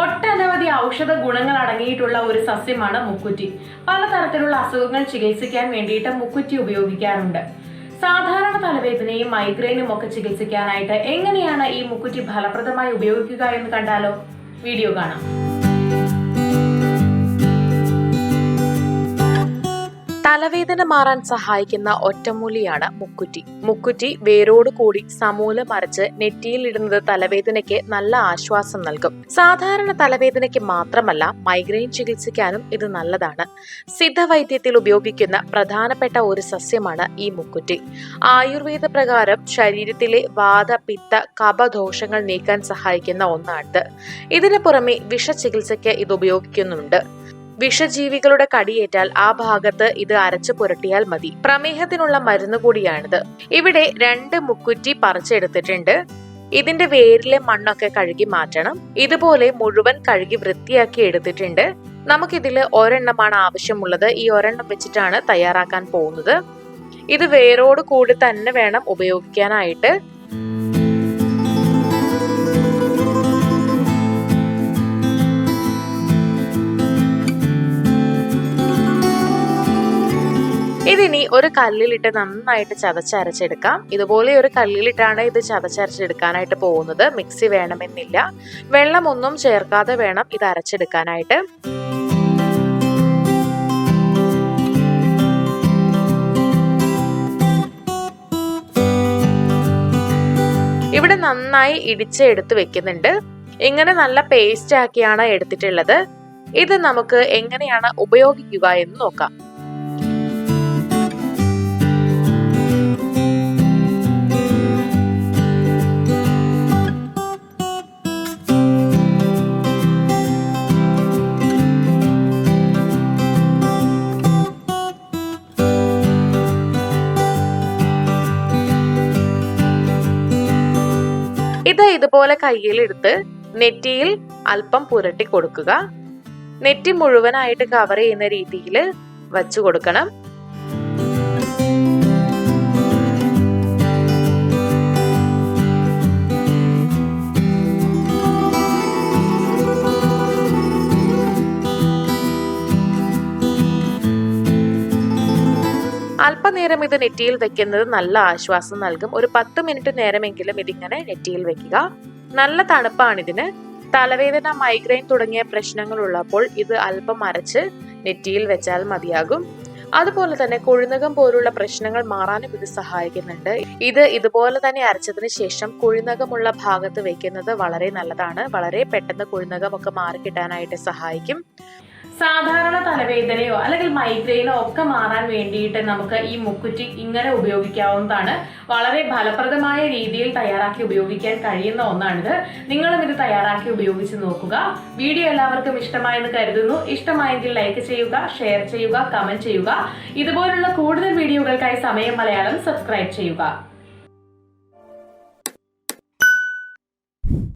ഒട്ടനവധി ഔഷധ ഗുണങ്ങൾ അടങ്ങിയിട്ടുള്ള ഒരു സസ്യമാണ് മുക്കുറ്റി. പലതരത്തിലുള്ള അസുഖങ്ങൾ ചികിത്സിക്കാൻ വേണ്ടിയിട്ട് മുക്കുറ്റി ഉപയോഗിക്കാറുണ്ട്. സാധാരണ തലവേദനയും മൈഗ്രെയിനും ഒക്കെ ചികിത്സിക്കാനായിട്ട് എങ്ങനെയാണ് ഈ മുക്കുറ്റി ഫലപ്രദമായി ഉപയോഗിക്കുക എന്ന് കണ്ടാലോ? വീഡിയോ കാണാം. തലവേദന മാറാൻ സഹായിക്കുന്ന ഒറ്റമൂലിയാണ് മുക്കുറ്റി. മുക്കുറ്റി വേരോട് കൂടി സമൂലം അരച്ച് നെറ്റിയിൽ ഇടുന്നത് തലവേദനയ്ക്ക് നല്ല ആശ്വാസം നൽകും. സാധാരണ തലവേദനയ്ക്ക് മാത്രമല്ല, മൈഗ്രെയിൻ ചികിത്സിക്കാനും ഇത് നല്ലതാണ്. സിദ്ധവൈദ്യത്തിൽ ഉപയോഗിക്കുന്ന പ്രധാനപ്പെട്ട ഒരു സസ്യമാണ് ഈ മുക്കുറ്റി. ആയുർവേദ പ്രകാരം ശരീരത്തിലെ വാത, പിത്ത, കഫദോഷങ്ങൾ നീക്കാൻ സഹായിക്കുന്ന ഒന്നാണിത്. ഇതിനു പുറമെ വിഷചികിത്സയ്ക്ക് ഇത് ഉപയോഗിക്കുന്നുണ്ട്. വിഷജീവികളുടെ കടിയേറ്റാൽ ആ ഭാഗത്ത് ഇത് അരച്ചു പുരട്ടിയാൽ മതി. പ്രമേഹത്തിനുള്ള മരുന്ന് കൂടിയാണിത്. ഇവിടെ 2 മുക്കുറ്റി പറിച്ചെടുത്തിട്ടുണ്ട്. ഇതിന്റെ വേരിലെ മണ്ണൊക്കെ കഴുകി മാറ്റണം. ഇതുപോലെ മുഴുവൻ കഴുകി വൃത്തിയാക്കി എടുത്തിട്ടുണ്ട്. നമുക്കിതില് ഒരെണ്ണമാണ് ആവശ്യമുള്ളത്. ഈ ഒരെണ്ണം വെച്ചിട്ടാണ് തയ്യാറാക്കാൻ പോകുന്നത്. ഇത് വേരോട് കൂടി തന്നെ വേണം ഉപയോഗിക്കാനായിട്ട്. ഇതിനി ഒരു കല്ലിലിട്ട് നന്നായിട്ട് ചതച്ചരച്ചെടുക്കാം. ഇതുപോലെ ഒരു കല്ലിലിട്ടാണ് ഇത് ചതച്ചരച്ചെടുക്കാനായിട്ട് പോകുന്നത്. മിക്സി വേണമെന്നില്ല. വെള്ളമൊന്നും ചേർക്കാതെ വേണം ഇത് അരച്ചെടുക്കാനായിട്ട്. ഇവിടെ നന്നായി ഇടിച്ചെടുത്ത് വെക്കുന്നുണ്ട്. ഇങ്ങനെ നല്ല പേസ്റ്റ് ആക്കിയാണ് എടുത്തിട്ടുള്ളത്. ഇത് നമുക്ക് എങ്ങനെയാണ് ഉപയോഗിക്കുക എന്ന് നോക്കാം. ഇത് ഇതുപോലെ കയ്യിലെടുത്ത് നെറ്റിയിൽ അല്പം പുരട്ടി കൊടുക്കുക. നെറ്റി മുഴുവനായിട്ട് കവർ ചെയ്യുന്ന രീതിയിൽ വച്ചു കൊടുക്കണം. അല്പനേരം ഇത് നെറ്റിയിൽ വെക്കുന്നത് നല്ല ആശ്വാസം നൽകും. ഒരു 10 മിനിറ്റ് നേരമെങ്കിലും ഇതിങ്ങനെ നെറ്റിയിൽ വെക്കുക. നല്ല തണുപ്പാണിതിന്. തലവേദന, മൈഗ്രെയിൻ തുടങ്ങിയ പ്രശ്നങ്ങൾ ഉള്ളപ്പോൾ ഇത് അല്പം അരച്ച് നെറ്റിയിൽ വെച്ചാൽ മതിയാകും. അതുപോലെ തന്നെ കുഴിനകം പോലുള്ള പ്രശ്നങ്ങൾ മാറാനും ഇത് സഹായിക്കുന്നുണ്ട്. ഇത് ഇതുപോലെ തന്നെ അരച്ചതിന് ശേഷം കുഴിനകമുള്ള ഭാഗത്ത് വെക്കുന്നത് വളരെ നല്ലതാണ്. വളരെ പെട്ടെന്ന് കുഴിനകമൊക്കെ മാറിക്കിട്ടാനായിട്ട് സഹായിക്കും. സാധാരണ തലവേദനയോ അല്ലെങ്കിൽ മൈഗ്രെയിനോ ഒക്കെ മാറാൻ വേണ്ടിയിട്ട് നമുക്ക് ഈ മുക്കുറ്റി ഇങ്ങനെ ഉപയോഗിക്കാവുന്നതാണ്. വളരെ ഫലപ്രദമായ രീതിയിൽ തയ്യാറാക്കി ഉപയോഗിക്കാൻ കഴിയുന്ന ഒന്നാണിത്. നിങ്ങളും ഇത് തയ്യാറാക്കി ഉപയോഗിച്ച് നോക്കുക. വീഡിയോ എല്ലാവർക്കും ഇഷ്ടമായെന്ന് കരുതുന്നു. ഇഷ്ടമായെങ്കിൽ ലൈക്ക് ചെയ്യുക, ഷെയർ ചെയ്യുക, കമന്റ് ചെയ്യുക. ഇതുപോലുള്ള കൂടുതൽ വീഡിയോകൾക്കായി സമയം മലയാളം സബ്സ്ക്രൈബ് ചെയ്യുക.